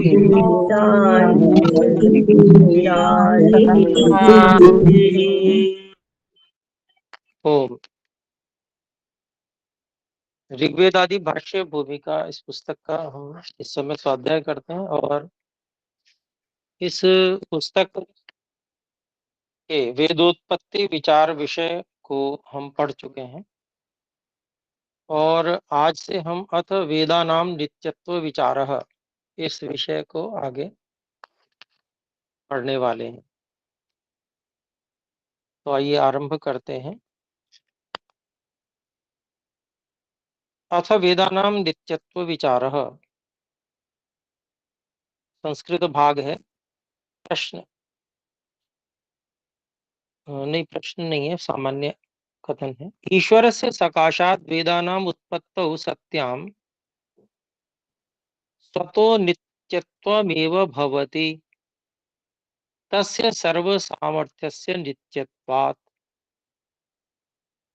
ओम। ऋग्वेद आदि भाष्य भूमिका इस पुस्तक का हम इस समय स्वाध्याय करते हैं और इस पुस्तक के वेदोत्पत्ति विचार विषय को हम पढ़ चुके हैं और आज से हम अथ वेदानाम नित्यत्व विचारः इस विषय को आगे पढ़ने वाले हैं। तो आइए आरंभ करते हैं। अथ वेदानाम नित्यत्व विचारः संस्कृत भाग है। प्रश्न नहीं, प्रश्न नहीं है, सामान्य कथन है। ईश्वरस्य सकाशात् वेदानाम उत्पत्तौ सत्यां स्वतो नित्यत्वमेव भवति तस्य सर्व सामर्थ्यस्य नित्यत्वात्।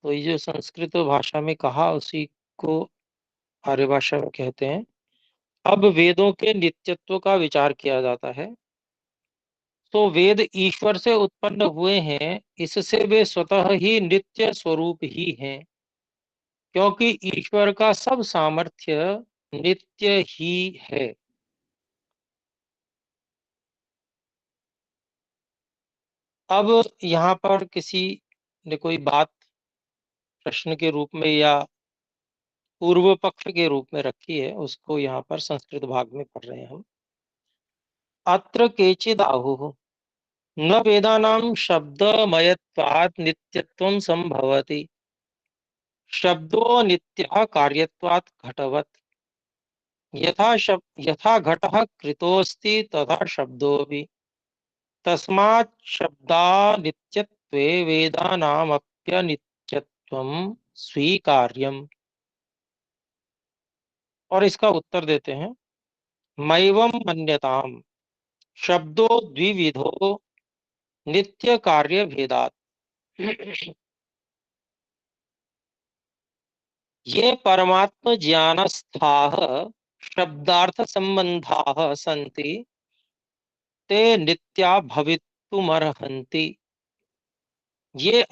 तो ये जो संस्कृत भाषा में कहा उसी को आर्य भाषा में कहते हैं। अब वेदों के नित्यत्व का विचार किया जाता है। तो वेद ईश्वर से उत्पन्न हुए हैं, इससे वे स्वतः ही नित्य स्वरूप ही हैं, क्योंकि ईश्वर का सब सामर्थ्य नित्य ही है। अब यहाँ पर किसी ने कोई बात प्रश्न के रूप में या पूर्व पक्ष के रूप में रखी है, उसको यहाँ पर संस्कृत भाग में पढ़ रहे हैं हम। अत्र केचिद आहुः न वेदानां शब्दमयत्वात् नित्यत्वं संभवति शब्दो नित्यः कार्यत्वात् घटवत् यथा घटः कृतोऽस्ति तथा शब्दोऽपि तस्मात् शब्दानित्यत्वे वेदानामप्यनित्यत्वं स्वीकार्यम्। और इसका उत्तर देते हैं। मैवं मन्यताम् शब्दो द्विविधो नित्य कार्य भेदात् ये परमात्म ज्ञानस्थाः शब्दार्थ संबंधाः सन्ति ते नित्या भवितुमर्हन्ति ये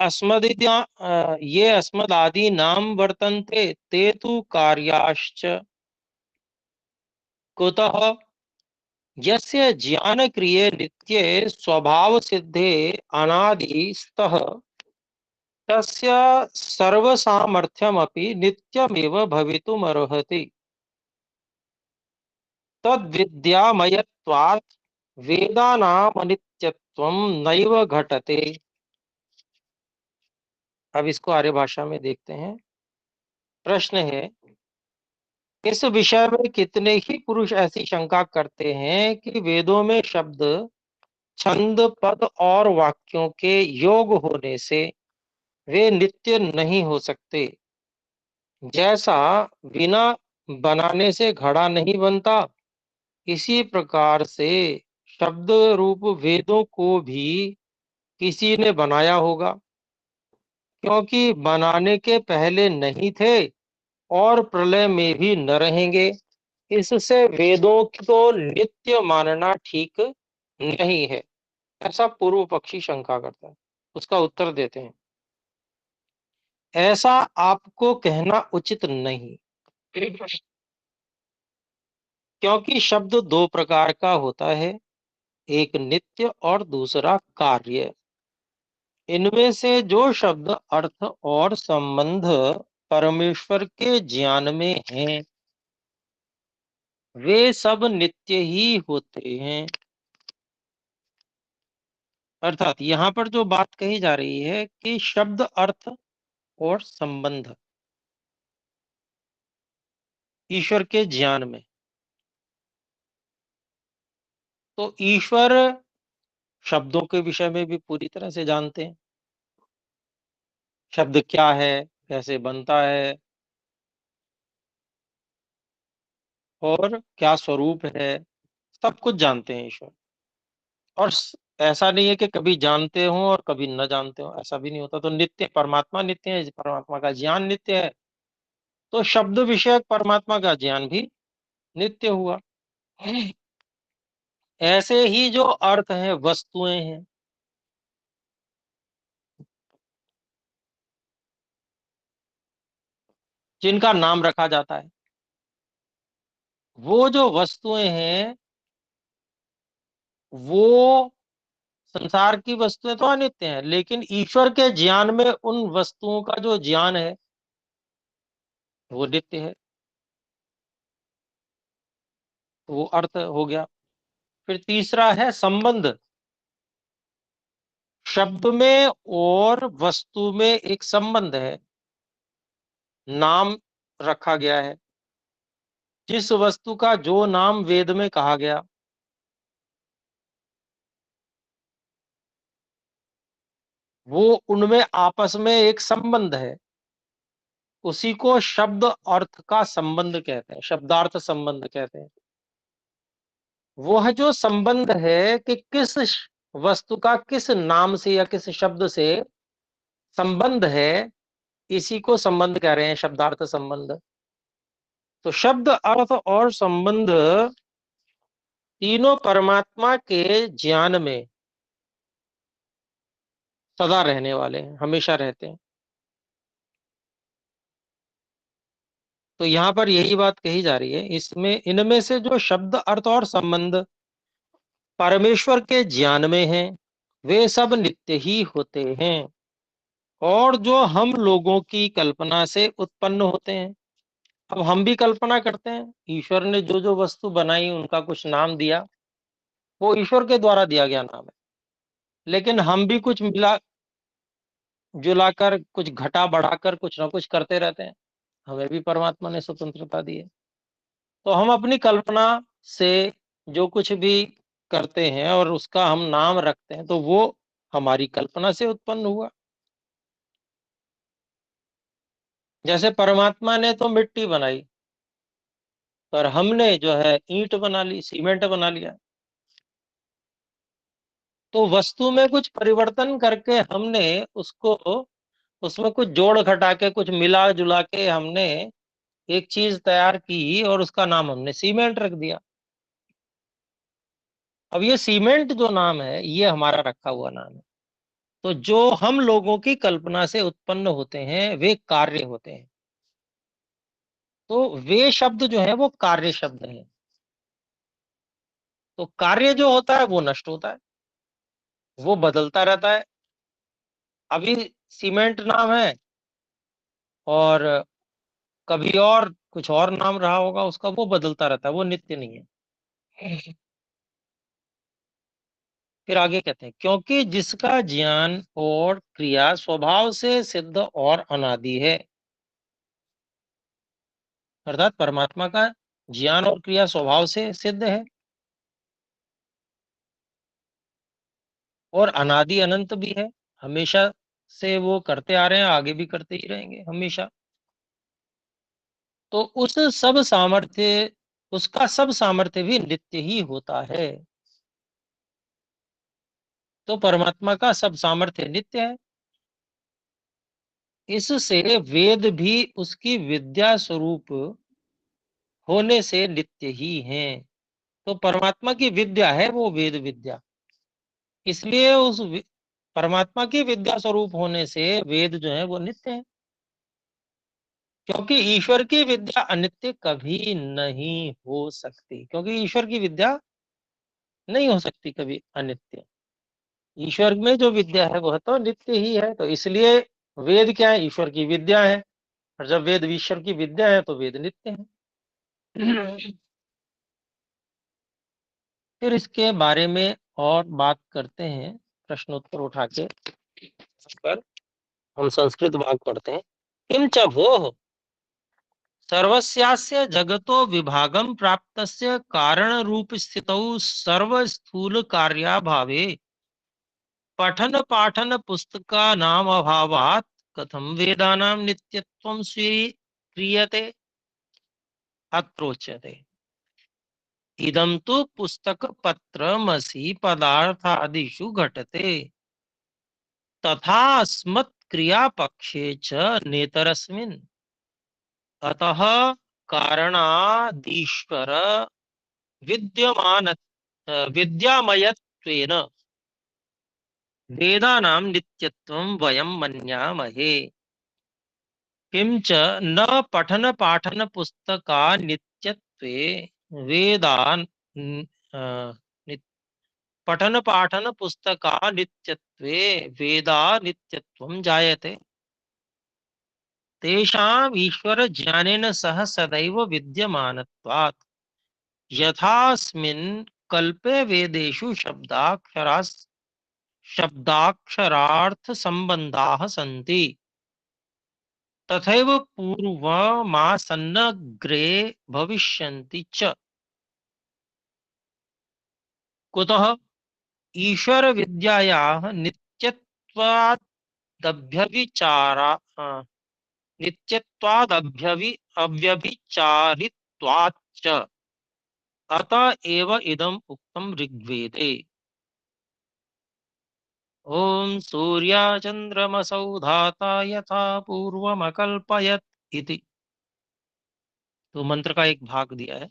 अस्मदादीनां वर्तन्ते ते तु कार्याश्च कुतः यस्य ज्ञानक्रिये नित्ये स्वभाव सिद्धे अनादि स्तः तस्य सर्वसामर्थ्यमपि नित्यमेव भवितुमर्हति तद्विद्यामयत्वात् वेदानाम् अनित्यत्वं नैव घटते। अब इसको आर्य भाषा में देखते हैं। प्रश्न है, इस विषय में कितने ही पुरुष ऐसी शंका करते हैं कि वेदों में शब्द छंद पद और वाक्यों के योग होने से वे नित्य नहीं हो सकते। जैसा बिना बनाने से घड़ा नहीं बनता, इसी प्रकार से शब्द रूप वेदों को भी किसी ने बनाया होगा, क्योंकि बनाने के पहले नहीं थे और प्रलय में भी न रहेंगे। इससे वेदों को नित्य मानना ठीक नहीं है, ऐसा पूर्व पक्षी शंका करता है। उसका उत्तर देते हैं, ऐसा आपको कहना उचित नहीं, क्योंकि शब्द दो प्रकार का होता है, एक नित्य और दूसरा कार्य। इनमें से जो शब्द अर्थ और संबंध परमेश्वर के ज्ञान में हैं, वे सब नित्य ही होते हैं। अर्थात यहाँ पर जो बात कही जा रही है कि शब्द अर्थ और संबंध ईश्वर के ज्ञान में, तो ईश्वर शब्दों के विषय में भी पूरी तरह से जानते हैं। शब्द क्या है, कैसे बनता है और क्या स्वरूप है, सब कुछ जानते हैं ईश्वर। और ऐसा नहीं है कि कभी जानते हो और कभी न जानते हो, ऐसा भी नहीं होता। तो नित्य परमात्मा नित्य है, परमात्मा का ज्ञान नित्य है, तो शब्द विषयक परमात्मा का ज्ञान भी नित्य हुआ। ऐसे ही जो अर्थ हैं वस्तुएं हैं, जिनका नाम रखा जाता है। वो जो वस्तुएं हैं वो संसार की वस्तुएं तो अनित्य हैं, लेकिन ईश्वर के ज्ञान में उन वस्तुओं का जो ज्ञान है वो नित्य है। तो वो अर्थ हो गया। फिर तीसरा है संबंध। शब्द में और वस्तु में एक संबंध है, नाम रखा गया है। जिस वस्तु का जो नाम वेद में कहा गया, वो उनमें आपस में एक संबंध है। उसी को शब्द अर्थ का संबंध कहते हैं, शब्दार्थ संबंध कहते हैं। वह जो संबंध है कि किस वस्तु का किस नाम से या किस शब्द से संबंध है, इसी को संबंध कह रहे हैं, शब्दार्थ संबंध। तो शब्द अर्थ और संबंध तीनों परमात्मा के ज्ञान में सदा रहने वाले हैं, हमेशा रहते हैं। तो यहां पर यही बात कही जा रही है, इसमें इनमें से जो शब्द अर्थ और संबंध परमेश्वर के ज्ञान में हैं, वे सब नित्य ही होते हैं। और जो हम लोगों की कल्पना से उत्पन्न होते हैं, अब हम भी कल्पना करते हैं, ईश्वर ने जो जो वस्तु बनाई उनका कुछ नाम दिया, वो ईश्वर के द्वारा दिया गया नाम है। लेकिन हम भी कुछ मिला जुलाकर, कुछ घटा बढ़ाकर कुछ ना कुछ करते रहते हैं। हमें भी परमात्मा ने स्वतंत्रता दी है। तो हम अपनी कल्पना से जो कुछ भी करते हैं और उसका हम नाम रखते हैं, तो वो हमारी कल्पना से उत्पन्न हुआ। जैसे परमात्मा ने तो मिट्टी बनाई, पर हमने जो है ईंट बना ली, सीमेंट बना लिया। तो वस्तु में कुछ परिवर्तन करके हमने उसको, उसमें कुछ जोड़ घटा के, कुछ मिला जुला के हमने एक चीज तैयार की और उसका नाम हमने सीमेंट रख दिया। अब ये सीमेंट जो नाम है ये हमारा रखा हुआ नाम है। तो जो हम लोगों की कल्पना से उत्पन्न होते हैं वे कार्य होते हैं। तो वे शब्द जो है वो कार्य शब्द हैं। तो कार्य जो होता है वो नष्ट होता है, वो बदलता रहता है। अभी सीमेंट नाम है और कभी और कुछ और नाम रहा होगा उसका, वो बदलता रहता है, वो नित्य नहीं है। फिर आगे कहते हैं, क्योंकि जिसका ज्ञान और क्रिया स्वभाव से सिद्ध और अनादि है। अर्थात परमात्मा का ज्ञान और क्रिया स्वभाव से सिद्ध है और अनादि अनंत भी है। हमेशा से वो करते आ रहे हैं, आगे भी करते ही रहेंगे हमेशा। तो उस सब सामर्थ्य, उसका सब सामर्थ्य भी नित्य ही होता है। तो परमात्मा का सब सामर्थ्य नित्य है। इससे वेद भी उसकी विद्या स्वरूप होने से नित्य ही हैं। तो परमात्मा की विद्या है वो वेद विद्या, इसलिए परमात्मा की विद्या स्वरूप होने से वेद जो है वो नित्य है। क्योंकि ईश्वर की विद्या अनित्य कभी नहीं हो सकती, क्योंकि ईश्वर की विद्या नहीं हो सकती कभी अनित्य। ईश्वर में जो विद्या है वह तो नित्य ही है। तो इसलिए वेद क्या है, ईश्वर की विद्या है। और जब वेद ईश्वर की विद्या है तो वेद नित्य है। फिर इसके बारे में और बात करते हैं, प्रश्नोत्तर उठा के। पर हम संस्कृत भाग पढ़ते हैं। किम च भोः सर्वस्यास्य जगतो विभागम प्राप्तस्य कारण रूप स्थितौ सर्व स्थूल कार्याभावे पठन पाठन पुस्तकानाम अभावात् कथम वेदानां नित्यत्वं स्वीक्रियते। अत्रोच्यते इदं तु पुस्तक पत्रमसि पदार्थादिषु घटते तथा अस्मत् क्रियापक्षे च नेतरस्मिन्। अतः कारणादीश्वर विद्यमान विद्यामयत्वेन वेदानां नित्यत्वं वयं मन्यामहे। किंच न पठन पाठन पुस्तका नित्यत्वे वेदान पठन पाठन पुस्तका नित्यत्वे वेदा नित्यत्वं जायते। तेषाम् ईश्वर ज्ञानेन सह सदैव विद्यमानत्वात् यथास्मिन् कल्पे वेदेषु शब्दाक्षरार्थ संबंधाः सन्ति तथैव पूर्वमासन्नग्रे भविष्यन्ति च। कुतः ईश्वर विद्यायाः अव्यभिचारित्वाच्च अत एव इदम् उक्तं ऋग्वेदे। ओम सूर्याचन्द्रमसौ धाता यथा पूर्वमकल्पयत् इति। तो मंत्र का एक भाग दिया है।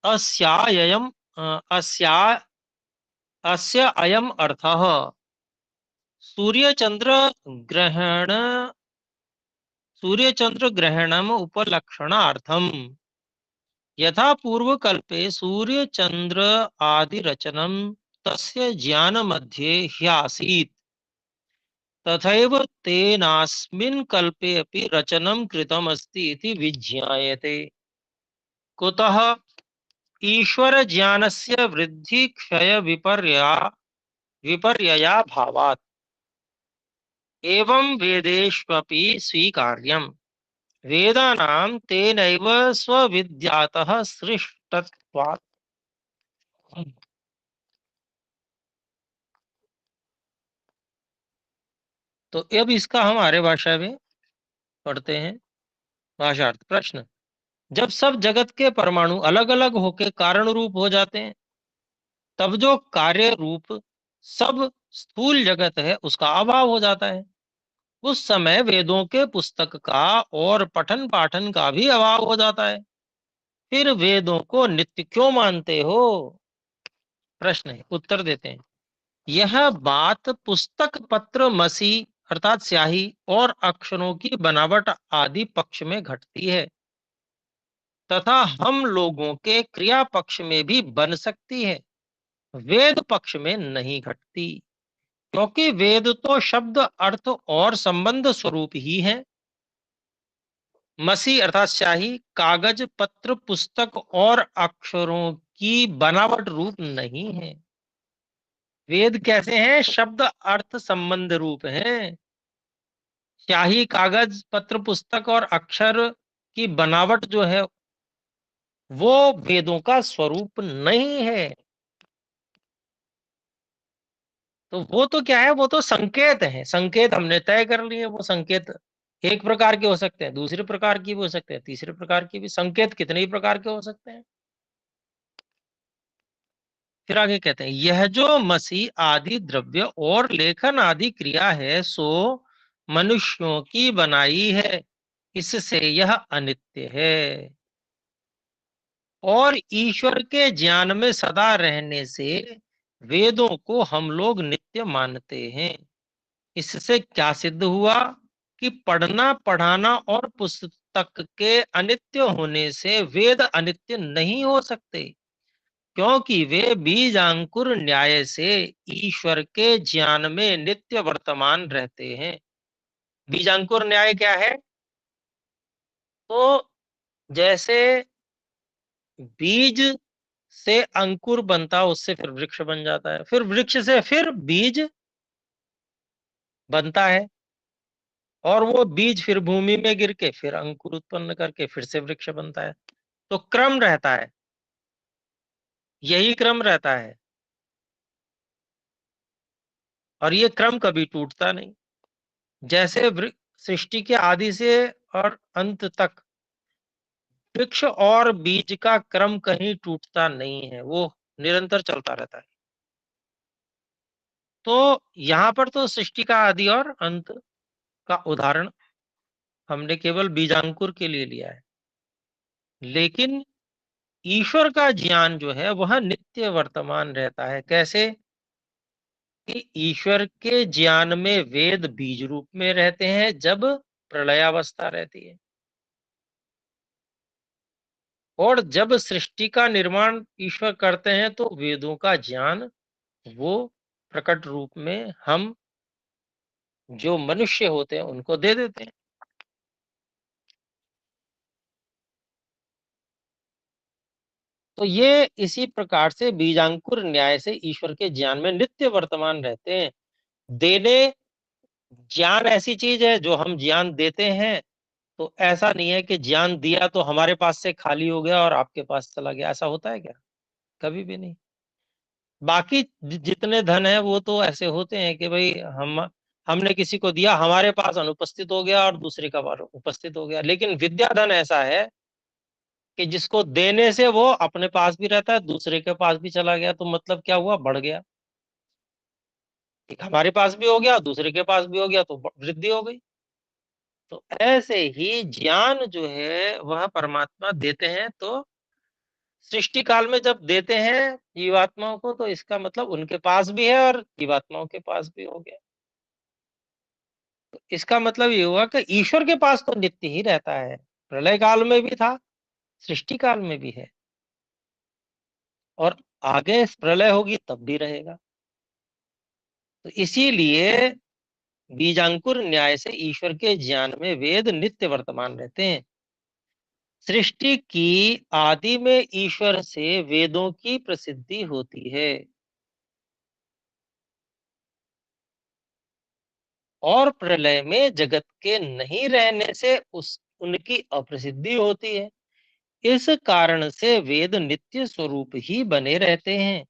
अस्यायम अस्या अस्य अयम अर्थः सूर्यचंद्र ग्रहण सूर्यचंद्र ग्रहणम उपलक्षणार्थम यथा पूर्वकल्पे सूर्यचंद्र आदि रचनम तस्य ज्ञान मध्ये ह्यासीत् तथैव तेनास्मिन् कल्पे अपि रचनं कृतम् अस्ति इति विज्ञायते। कुतः ईश्वर ज्ञानस्य वृद्धि क्षय विपर्यया भावात् एवं वेदेष्वपि स्वीकार्यम्। वेदानां तेनैव स्वविद्यातः सृष्टत्वात्। तो अब इसका हम आर्य भाषा में पढ़ते हैं। भाषार्थ प्रश्न। जब सब जगत के परमाणु अलग अलग होकर कारण रूप हो जाते हैं तब जो कार्य रूप सब स्थूल जगत है उसका अभाव हो जाता है। उस समय वेदों के पुस्तक का और पठन पाठन का भी अभाव हो जाता है। फिर वेदों को नित्य क्यों मानते हो? प्रश्न है, उत्तर देते हैं। यह बात पुस्तक पत्र मसी अर्थात स्याही और अक्षरों की बनावट आदि पक्ष में घटती है तथा हम लोगों के क्रिया पक्ष में भी बन सकती है, वेद पक्ष में नहीं घटती। क्योंकि वेद तो शब्द अर्थ और संबंध स्वरूप ही है। मसी अर्थात स्याही कागज पत्र पुस्तक और अक्षरों की बनावट रूप नहीं है। वेद कैसे हैं? शब्द अर्थ संबंध रूप हैं। स्याही कागज पत्र पुस्तक और अक्षर की बनावट जो है वो वेदों का स्वरूप नहीं है। तो वो तो क्या है? वो तो संकेत है। संकेत हमने तय कर लिए। वो संकेत एक प्रकार के हो सकते हैं, दूसरे प्रकार की भी हो सकते हैं, तीसरे प्रकार की भी। संकेत कितने ही प्रकार के हो सकते हैं। फिर आगे कहते हैं यह जो मसी आदि द्रव्य और लेखन आदि क्रिया है सो मनुष्यों की बनाई है, इससे यह अनित्य है और ईश्वर के ज्ञान में सदा रहने से वेदों को हम लोग नित्य मानते हैं। इससे क्या सिद्ध हुआ कि पढ़ना पढ़ाना और पुस्तक के अनित्य होने से वेद अनित्य नहीं हो सकते, क्योंकि वे बीजांकुर न्याय से ईश्वर के ज्ञान में नित्य वर्तमान रहते हैं। बीजांकुर न्याय क्या है? तो जैसे बीज से अंकुर बनता है उससे फिर वृक्ष बन जाता है, फिर वृक्ष से फिर बीज बनता है और वो बीज फिर भूमि में गिर के फिर अंकुर उत्पन्न करके फिर से वृक्ष बनता है। तो क्रम रहता है, यही क्रम रहता है और ये क्रम कभी टूटता नहीं। जैसे सृष्टि के आदि से और अंत तक वृक्ष और बीज का क्रम कहीं टूटता नहीं है, वो निरंतर चलता रहता है। तो यहां पर तो सृष्टि का आदि और अंत का उदाहरण हमने केवल बीजांकुर के लिए लिया है, लेकिन ईश्वर का ज्ञान जो है वह नित्य वर्तमान रहता है। कैसे? कि ईश्वर के ज्ञान में वेद बीज रूप में रहते हैं जब प्रलयावस्था रहती है, और जब सृष्टि का निर्माण ईश्वर करते हैं तो वेदों का ज्ञान वो प्रकट रूप में हम जो मनुष्य होते हैं उनको दे देते हैं। तो ये इसी प्रकार से बीजांकुर न्याय से ईश्वर के ज्ञान में नित्य वर्तमान रहते हैं। देने ज्ञान ऐसी चीज है जो हम ज्ञान देते हैं, तो ऐसा नहीं है कि ज्ञान दिया तो हमारे पास से खाली हो गया और आपके पास चला गया। ऐसा होता है क्या? कभी भी नहीं। बाकी जितने धन है वो तो ऐसे होते हैं कि भाई हमने किसी को दिया, हमारे पास अनुपस्थित हो गया और दूसरे का पास उपस्थित हो गया। लेकिन विद्या धन ऐसा है कि जिसको देने से वो अपने पास भी रहता है, दूसरे के पास भी चला गया, तो मतलब क्या हुआ? बढ़ गया। एक हमारे पास भी हो गया, दूसरे के पास भी हो गया, तो वृद्धि हो गई। तो ऐसे ही ज्ञान जो है वह परमात्मा देते हैं। तो सृष्टि काल में जब देते हैं जीवात्माओं को, तो इसका मतलब उनके पास भी है और जीवात्माओं के पास भी हो गया। तो इसका मतलब ये हुआ कि ईश्वर के पास तो नित्य ही रहता है। प्रलय काल में भी था, सृष्टि काल में भी है, और आगे प्रलय होगी तब भी रहेगा। तो इसीलिए बीजांकुर न्याय से ईश्वर के ज्ञान में वेद नित्य वर्तमान रहते हैं। सृष्टि की आदि में ईश्वर से वेदों की प्रसिद्धि होती है, और प्रलय में जगत के नहीं रहने से उस उनकी अप्रसिद्धि होती है। इस कारण से वेद नित्य स्वरूप ही बने रहते हैं।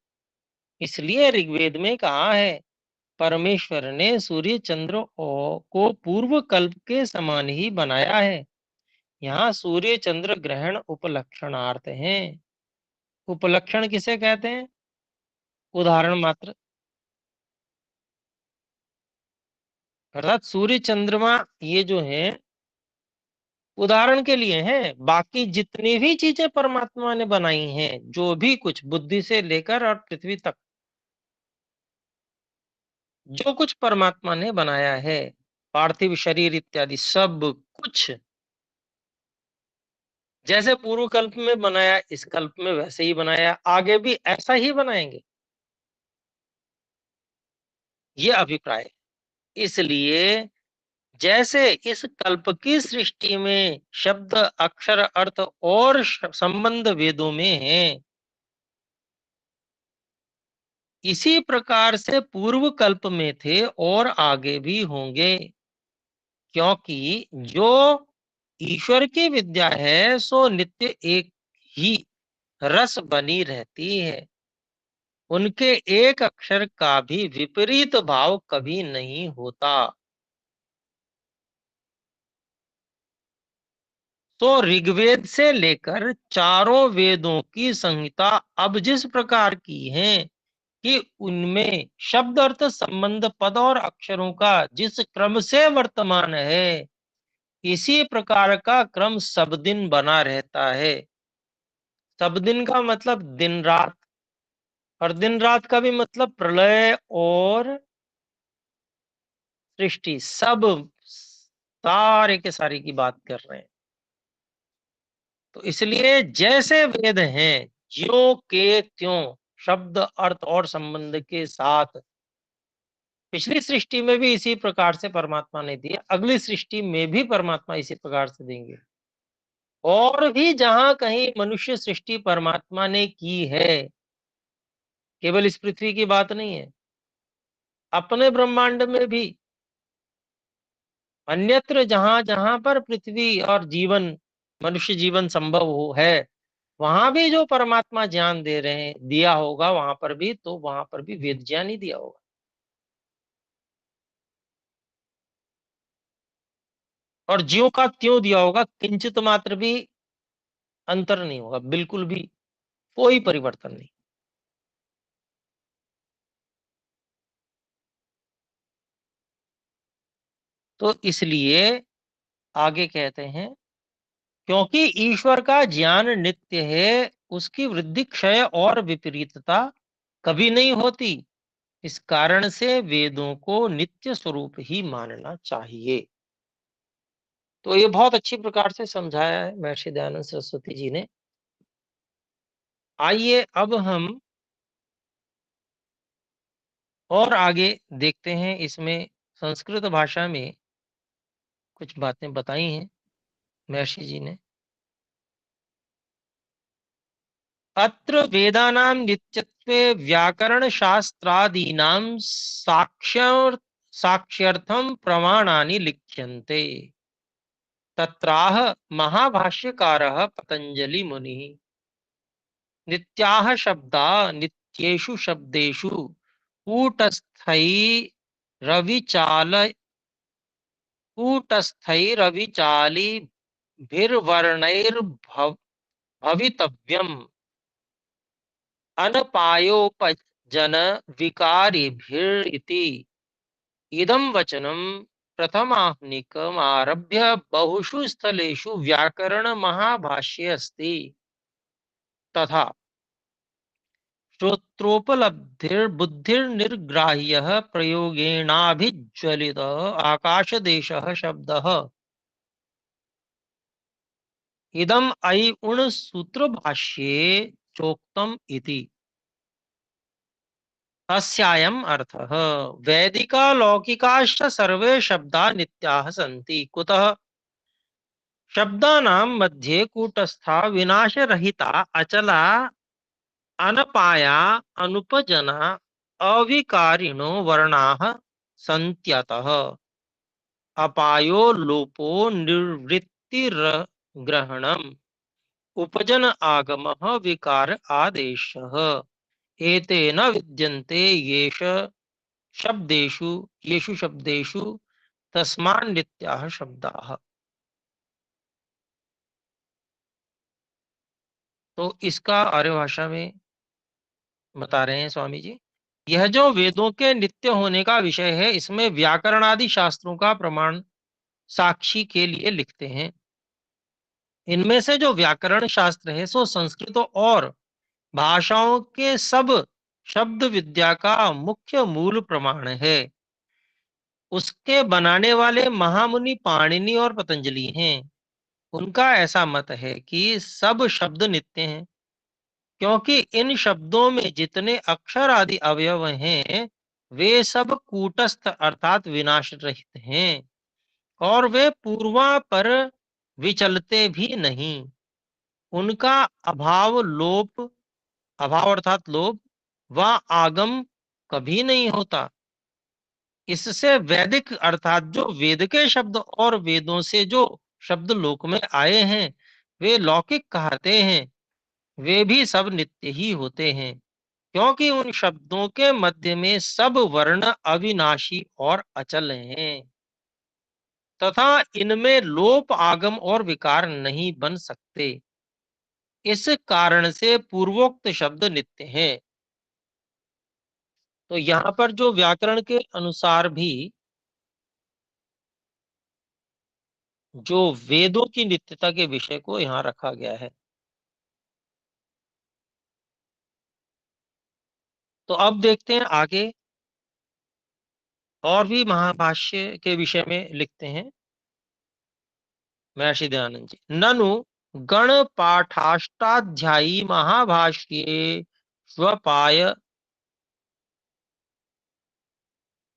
इसलिए ऋग्वेद में कहा है, परमेश्वर ने सूर्य चंद्र को पूर्व कल्प के समान ही बनाया है। यहाँ सूर्य चंद्र ग्रहण उपलक्षणार्थ हैं। उपलक्षण किसे कहते हैं? उदाहरण मात्र। अर्थात सूर्य चंद्रमा ये जो है उदाहरण के लिए हैं। बाकी जितनी भी चीजें परमात्मा ने बनाई हैं, जो भी कुछ बुद्धि से लेकर और पृथ्वी तक जो कुछ परमात्मा ने बनाया है, पार्थिव शरीर इत्यादि सब कुछ जैसे पूर्व कल्प में बनाया, इस कल्प में वैसे ही बनाया, आगे भी ऐसा ही बनाएंगे, ये अभिप्राय है। इसलिए जैसे इस कल्प की सृष्टि में शब्द, अक्षर, अर्थ और संबंध वेदों में है, इसी प्रकार से पूर्व कल्प में थे और आगे भी होंगे। क्योंकि जो ईश्वर की विद्या है सो नित्य एक ही रस बनी रहती है। उनके एक अक्षर का भी विपरीत भाव कभी नहीं होता। तो ऋग्वेद से लेकर चारों वेदों की संहिता अब जिस प्रकार की है कि उनमें शब्द, अर्थ, संबंध, पद और अक्षरों का जिस क्रम से वर्तमान है, इसी प्रकार का क्रम सब दिन बना रहता है। सब दिन का मतलब दिन रात, और दिन रात का भी मतलब प्रलय और सृष्टि, सब सारे के सारे की बात कर रहे हैं। तो इसलिए जैसे वेद हैं ज्यों के त्यों शब्द, अर्थ और संबंध के साथ पिछली सृष्टि में भी इसी प्रकार से परमात्मा ने दिया, अगली सृष्टि में भी परमात्मा इसी प्रकार से देंगे। और भी जहां कहीं मनुष्य सृष्टि परमात्मा ने की है, केवल इस पृथ्वी की बात नहीं है, अपने ब्रह्मांड में भी अन्यत्र जहां जहां पर पृथ्वी और जीवन, मनुष्य जीवन संभव हो है, वहां भी जो परमात्मा ज्ञान दे रहे हैं, दिया होगा वहां पर भी, तो वहां पर भी वेद ज्ञान ही दिया होगा। और ज्यों का त्यों दिया होगा, किंचित मात्र भी अंतर नहीं होगा, बिल्कुल भी कोई परिवर्तन नहीं। तो इसलिए आगे कहते हैं, क्योंकि ईश्वर का ज्ञान नित्य है, उसकी वृद्धि, क्षय और विपरीतता कभी नहीं होती। इस कारण से वेदों को नित्य स्वरूप ही मानना चाहिए। तो ये बहुत अच्छी प्रकार से समझाया है महर्षि दयानंद सरस्वती जी ने। आइए अब हम और आगे देखते हैं। इसमें संस्कृत भाषा में कुछ बातें बताई हैं महर्षि जी ने। अत्र वेदानां नित्यत्वे व्याकरणशास्त्रादीनां साक्ष्यर्थं प्रमाणानि लिख्यन्ते। तत्राह महाभाष्यकारः पतंजलि मुनिः नित्याः शब्दा नित्येषु शब्देषु कूटस्थैरविचाल कूटस्थैरविचालिभिर्वर्णैर्भवितव्यम् अनपायोपजन विकारिभिरिति। इदं वचनं प्रथमाह्निकमारभ्य बहुषु स्थलेषु व्याकरण महाभाष्ये अस्ति। तथा श्रोत्रोपलब्धिर्बुद्धिर्निर्ग्राह्यः प्रयोगेणाभिज्वलित आकाशदेशः शब्दः इदम् अयि उण सूत्र भाष्ये चोक्तम् इति। अस्यायम् अर्थः वैदिका लौकिकाश्च सर्वे शब्दा नित्याः सन्ति। कुतः शब्दानां मध्ये कूटस्था विनाशरहिता अचला अनपाया अनुपजना अविकारिणो वर्णाः सन्त्यतः अपायो लोपो निर्वृत्तिर्ग्रहणम् उपजन आगमः विकार आदेशः एतेन विद्यन्ते येषु शब्देषु तस्मान् नित्याः शब्दाः। तो इसका आर्य भाषा में बता रहे हैं स्वामी जी। यह जो वेदों के नित्य होने का विषय है, इसमें व्याकरण आदि शास्त्रों का प्रमाण साक्षी के लिए लिखते हैं। इनमें से जो व्याकरण शास्त्र है सो संस्कृत और भाषाओं के सब शब्द विद्या का मुख्य मूल प्रमाण है। उसके बनाने वाले महामुनि पाणिनि और पतंजलि हैं। उनका ऐसा मत है कि सब शब्द नित्य हैं, क्योंकि इन शब्दों में जितने अक्षर आदि अवयव हैं वे सब कूटस्थ अर्थात विनाश रहित हैं, और वे पूर्वापर विचलते भी नहीं। उनका अभाव अर्थात लोभ व आगम कभी नहीं होता। इससे वैदिक अर्थात जो वेद के शब्द और वेदों से जो शब्द लोक में आए हैं वे लौकिक कहते हैं। वे भी सब नित्य ही होते हैं, क्योंकि उन शब्दों के मध्य में सब वर्ण अविनाशी और अचल हैं, तथा इनमें लोप आगम और विकार नहीं बन सकते। इस कारण से पूर्वोक्त शब्द नित्य हैं। तो यहाँ पर जो व्याकरण के अनुसार भी जो वेदों की नित्यता के विषय को यहाँ रखा गया है। तो अब देखते हैं आगे और भी महाभाष्य के विषय में लिखते हैं महर्षि दयानंद जी। ननु गण पाठाष्टाध्यायी महाभाष्ये स्वपाय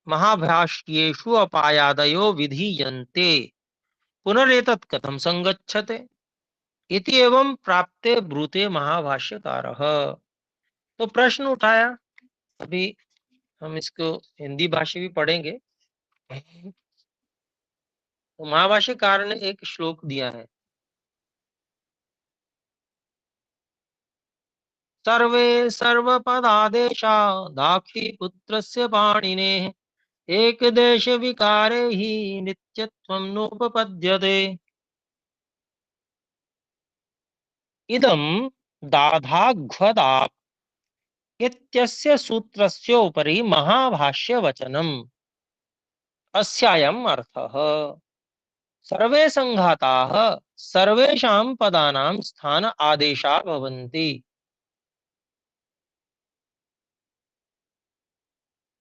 महाभाष्येषु अपायादयो विधीयन्ते पुनरेतत् कथं संगच्छते इति एवं प्राप्ते ब्रूते महाभाष्यकारः। तो प्रश्न उठाया। अभी हम इसको हिंदी भाषा भी पढ़ेंगे। तो महाभाष्यकार ने एक श्लोक दिया है। सर्वे सर्वपदादेशा दाक्षीपुत्रस्य पाणिनेः एकदेश विकारे हि नित्यत्वं नोपपद्यते। इदं दाधाघ्वदा इत्यस्य सूत्रस्योपरि महाभाष्यवचनम्। अस्यायम् अर्थः सर्वे संघाताः सर्वेषां पदानां स्थान आदेशा भवन्ति।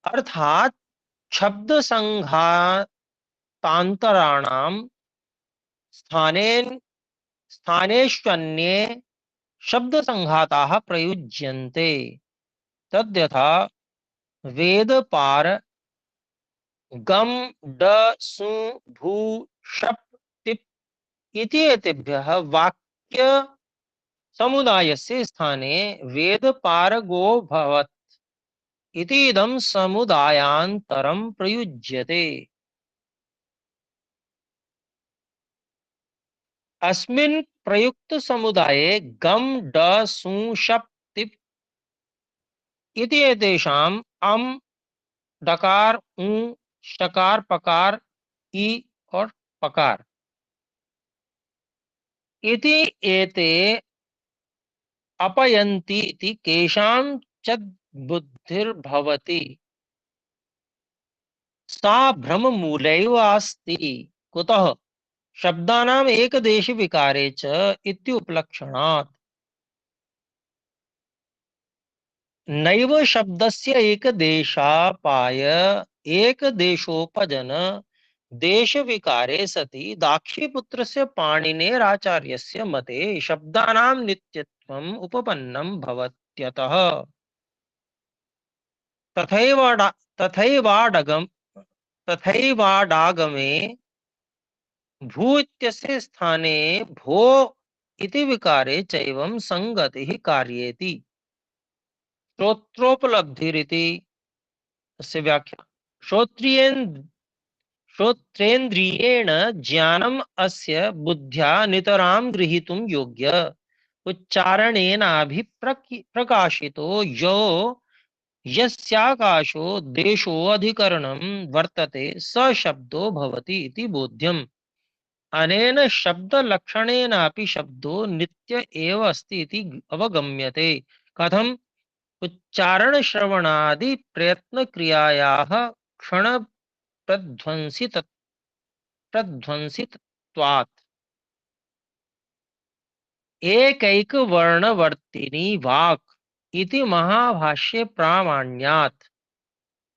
अर्थात शब्द संघातांतराणाम स्थानेन स्थानेष्वन्ये शब्द संघाताः प्रयुज्यन्ते। तद्यथा वेद पार गम ड सु भू शप तिप इति एतेभ्यः वाक्य समुदायस्य स्थाने वेद पारगो भवत् इति इदं समुदायान्तरं प्रयुज्यते। अस्मिन् प्रयुक्त समुदाये गम ड सु शप तिप इति एतेषाम् अम डकार ऊ शकार पकार ई और पकार इति एते अपयन्ति इति केषाञ्चित् बुद्धिर्भवति सा भ्रममूलैव अस्ति। कुतः शब्दानाम् एकदेश विकारे च इत्युपलक्षणात्। नैव शब्दस्य एकदेशापाय एकदेशोपजन देश विकारे सति दाक्षीपुत्रस्य पाणिनेराचार्यस्य मते शब्दानां नित्यत्वम् उपपन्नं भवत्यतः तथैवाडगम तथैवाडागमे भू इत्यस्य स्थाने भो इति विकारे चैवं संगतिः कार्येति। श्रोत्रोपलब्धिरिति तस्य व्याख्या। श्रोत्रेन्द्रियेण ज्ञानम् अस्य बुद्ध्या नितरां गृहीतुं योग्य उच्चारणेनाभिप्रकाशितो यो यस्याकाशो देशो अधिकरणं वर्तते स शब्दो भवति इति बोध्यम्। अनेन शब्द लक्षणेनापि शब्दो नित्य एव अस्ति इति अवगम्यते। कथम? उच्चारण श्रवणादि प्रयत्न क्रियायाः क्षण प्रध्वंसित्वात् एकैक वर्णवर्तिनी वाक् इति महाभाष्ये प्रामाण्यात्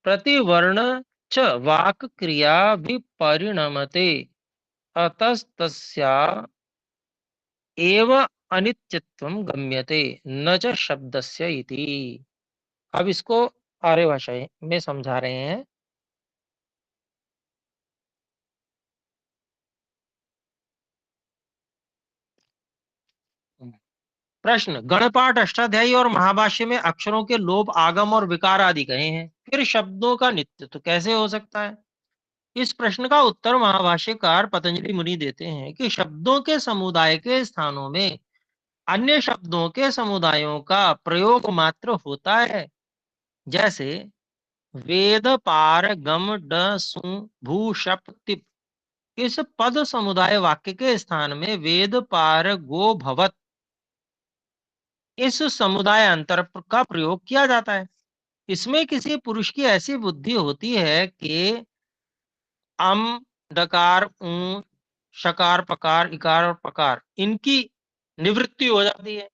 प्रतिवर्ण च वाक् क्रिया विपरिणमते अतस्तस्या एव अनित्यत्वं गम्यते न च शब्दस्य इति। अब इसको आर्य भाषा में समझा रहे हैं। प्रश्न: गणपाठ, अष्टाध्यायी और महाभाष्य में अक्षरों के लोप, आगम और विकार आदि कहे हैं, फिर शब्दों का नित्यत्व कैसे हो सकता है? इस प्रश्न का उत्तर महाभाष्यकार पतंजलि मुनि देते हैं कि शब्दों के समुदाय के स्थानों में अन्य शब्दों के समुदायों का प्रयोग मात्र होता है। जैसे वेद पार गम ड सु भू शप तिप, इस पद समुदाय वाक्य के स्थान में वेद पार गो भवत इस समुदाय अंतर का प्रयोग किया जाता है। इसमें किसी पुरुष की ऐसी बुद्धि होती है कि अम डकार ऊ शकार पकार इकार और पकार इनकी निवृत्ति हो जाती है,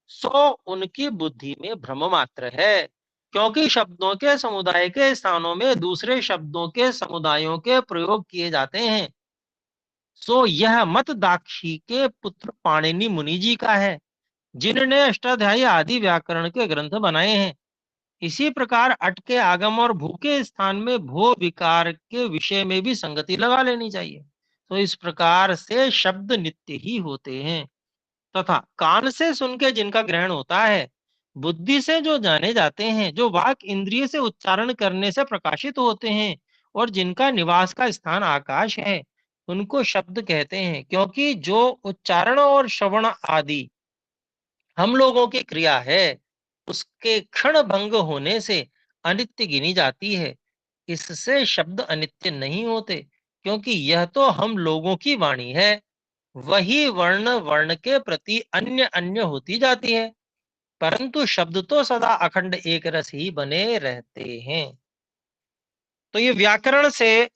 सो उनकी बुद्धि में भ्रम मात्र है, क्योंकि शब्दों के समुदाय के स्थानों में दूसरे शब्दों के समुदायों के प्रयोग किए जाते हैं। सो यह मत दाक्षी के पुत्र पाणिनि मुनि जी का है, जिन्होंने अष्टाध्यायी आदि व्याकरण के ग्रंथ बनाए हैं। इसी प्रकार अट के आगम और भू के स्थान में भो विकार के विषय में भी संगति लगा लेनी चाहिए। तो इस प्रकार से शब्द नित्य ही होते हैं तथा कान से सुन के जिनका ग्रहण होता है, बुद्धि से जो जाने जाते हैं, जो वाक इंद्रिय से उच्चारण करने से प्रकाशित होते हैं और जिनका निवास का स्थान आकाश है, उनको शब्द कहते हैं। क्योंकि जो उच्चारण और श्रवण आदि हम लोगों की क्रिया है, उसके क्षण भंग होने से अनित्य गिनी जाती है। इससे शब्द अनित्य नहीं होते, क्योंकि यह तो हम लोगों की वाणी है। वही वर्ण वर्ण के प्रति अन्य अन्य होती जाती है, परंतु शब्द तो सदा अखंड एक रस ही बने रहते हैं। तो ये व्याकरण से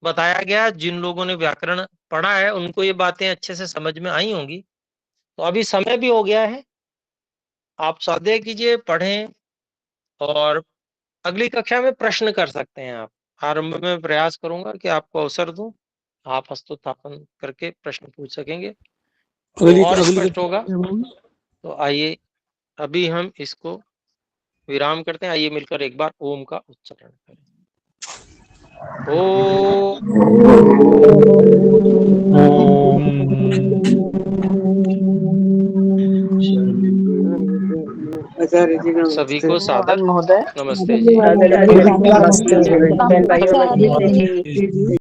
बताया गया। जिन लोगों ने व्याकरण पढ़ा है उनको ये बातें अच्छे से समझ में आई होंगी। तो अभी समय भी हो गया है, आप स्वाध्याय कीजिए, पढ़ें, और अगली कक्षा में प्रश्न कर सकते हैं आप। आरंभ में प्रयास करूंगा कि आपको अवसर दूं, आप हस्तोत्थापन करके प्रश्न पूछ सकेंगे तो और स्पष्ट होगा। तो आइए अभी हम इसको विराम करते हैं। आइए मिलकर एक बार ओम का उच्चारण करें। ओ आचार्य जी सभी नमस्ते। को सादर महोदय नमस्ते जी। नमस्ते। आचार्य जी